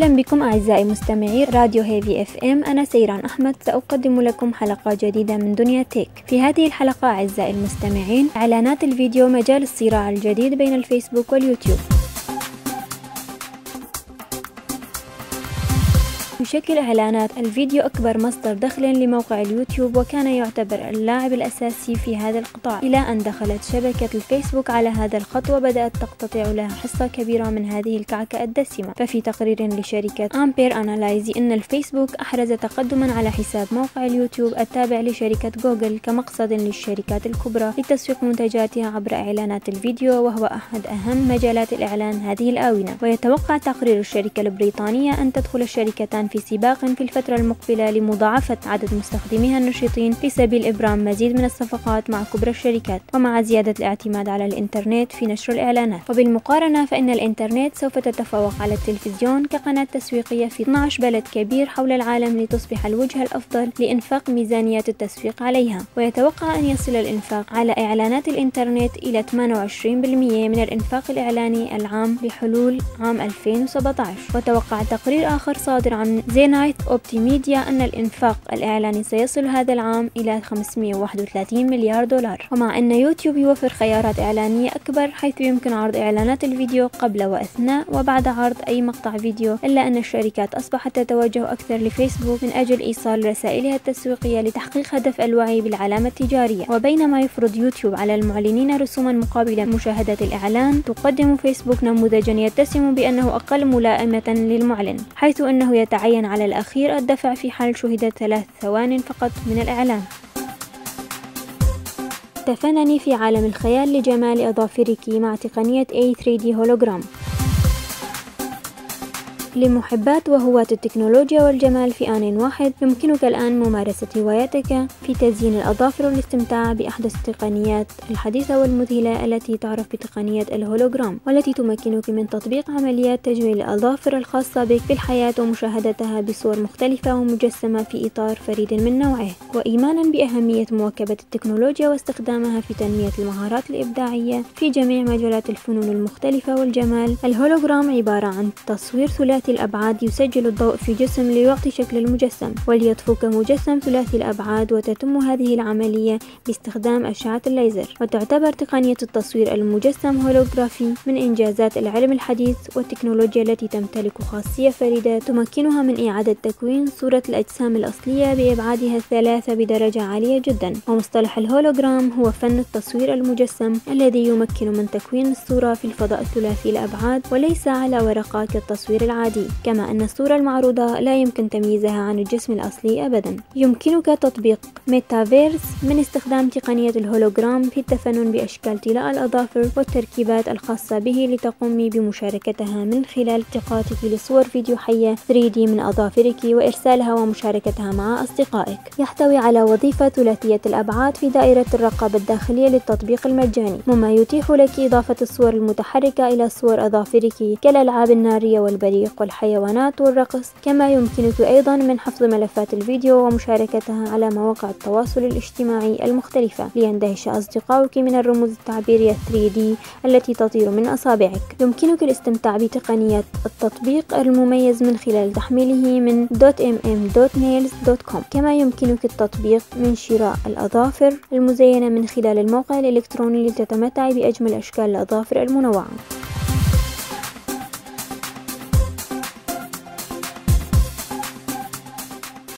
أهلا بكم أعزائي مستمعي راديو هيفي اف ام. أنا سيران أحمد، سأقدم لكم حلقة جديدة من دنيا تيك. في هذه الحلقة أعزائي المستمعين، إعلانات الفيديو مجال الصراع الجديد بين الفيسبوك واليوتيوب. يشكل إعلانات الفيديو أكبر مصدر دخل لموقع اليوتيوب، وكان يعتبر اللاعب الأساسي في هذا القطاع، إلى أن دخلت شبكة الفيسبوك على هذا الخط وبدأت تقتطع لها حصة كبيرة من هذه الكعكة الدسمة. ففي تقرير لشركة أمبير أنالايز إن الفيسبوك أحرز تقدما على حساب موقع اليوتيوب التابع لشركة جوجل كمقصد للشركات الكبرى لتسويق منتجاتها عبر إعلانات الفيديو، وهو أحد أهم مجالات الإعلان هذه الآونة. ويتوقع تقرير الشركة البريطانية أن تدخل الشركتان في سباق في الفترة المقبلة لمضاعفة عدد مستخدميها النشيطين في سبيل إبرام مزيد من الصفقات مع كبرى الشركات، ومع زيادة الاعتماد على الإنترنت في نشر الإعلانات. وبالمقارنة فإن الإنترنت سوف تتفوق على التلفزيون كقناة تسويقية في 12 بلد كبير حول العالم لتصبح الوجهة الأفضل لإنفاق ميزانيات التسويق عليها. ويتوقع أن يصل الإنفاق على إعلانات الإنترنت إلى 28% من الإنفاق الإعلاني العام بحلول عام 2017. وتوقع تقرير آخر صادر عن زينايت أوبتيميديا أن الإنفاق الإعلاني سيصل هذا العام إلى 531 مليار دولار. ومع أن يوتيوب يوفر خيارات إعلانية أكبر، حيث يمكن عرض إعلانات الفيديو قبل وأثناء وبعد عرض أي مقطع فيديو، إلا أن الشركات أصبحت تتوجه أكثر لفيسبوك من أجل إيصال رسائلها التسويقية لتحقيق هدف الوعي بالعلامة التجارية. وبينما يفرض يوتيوب على المعلنين رسوما مقابل مشاهدة الإعلان، تقدم فيسبوك نموذجا يتسم بأنه أقل ملائمة للمعلن، حيث أنه يتعين على الأخير الدفع في حال شهدت 3 ثوان فقط من الإعلان. تفنني في عالم الخيال لجمال أظافرك مع تقنية A3D هولوجرام. لمحبات وهواة التكنولوجيا والجمال في آن واحد، يمكنك الآن ممارسة هوايتك في تزيين الأظافر والاستمتاع بأحدث التقنيات الحديثة والمذهلة التي تعرف بتقنية الهولوجرام، والتي تمكنك من تطبيق عمليات تجميل الأظافر الخاصة بك في الحياة ومشاهدتها بصور مختلفة ومجسمة في إطار فريد من نوعه. وإيمانا بأهمية مواكبة التكنولوجيا واستخدامها في تنمية المهارات الإبداعية في جميع مجالات الفنون المختلفة والجمال، الهولوجرام عبارة عن تصوير ثلاثي الأبعاد يسجل الضوء في جسم ليعطي شكل المجسم، وليطفو كمجسم ثلاثي الأبعاد. وتتم هذه العملية باستخدام أشعة الليزر. وتعتبر تقنية التصوير المجسم هولوغرافي من إنجازات العلم الحديث والتكنولوجيا التي تمتلك خاصية فريدة تمكنها من إعادة تكوين صورة الأجسام الأصلية بأبعادها الثلاثة بدرجة عالية جدا. ومصطلح الهولوجرام هو فن التصوير المجسم الذي يمكن من تكوين الصورة في الفضاء الثلاثي الأبعاد وليس على ورقة كالتصوير العادي، كما أن الصورة المعروضة لا يمكن تمييزها عن الجسم الأصلي أبدا. يمكنك تطبيق ميتافيرس من استخدام تقنية الهولوجرام في التفنن بأشكال طلاء الأظافر والتركيبات الخاصة به لتقومي بمشاركتها من خلال التقاطك لصور فيديو حية 3D من أظافرك وإرسالها ومشاركتها مع أصدقائك. يحتوي على وظيفة ثلاثية الأبعاد في دائرة الرقابة الداخلية للتطبيق المجاني، مما يتيح لك إضافة الصور المتحركة إلى صور أظافرك كالألعاب النارية والبريق والحيوانات والرقص. كما يمكنك أيضا من حفظ ملفات الفيديو ومشاركتها على مواقع التواصل الاجتماعي المختلفة ليندهش أصدقائك من الرموز التعبيرية 3D التي تطير من أصابعك. يمكنك الاستمتاع بتقنية التطبيق المميز من خلال تحميله من .mm.nails.com. كما يمكنك التطبيق من شراء الأظافر المزينة من خلال الموقع الإلكتروني لتتمتع بأجمل أشكال الأظافر المنوعة.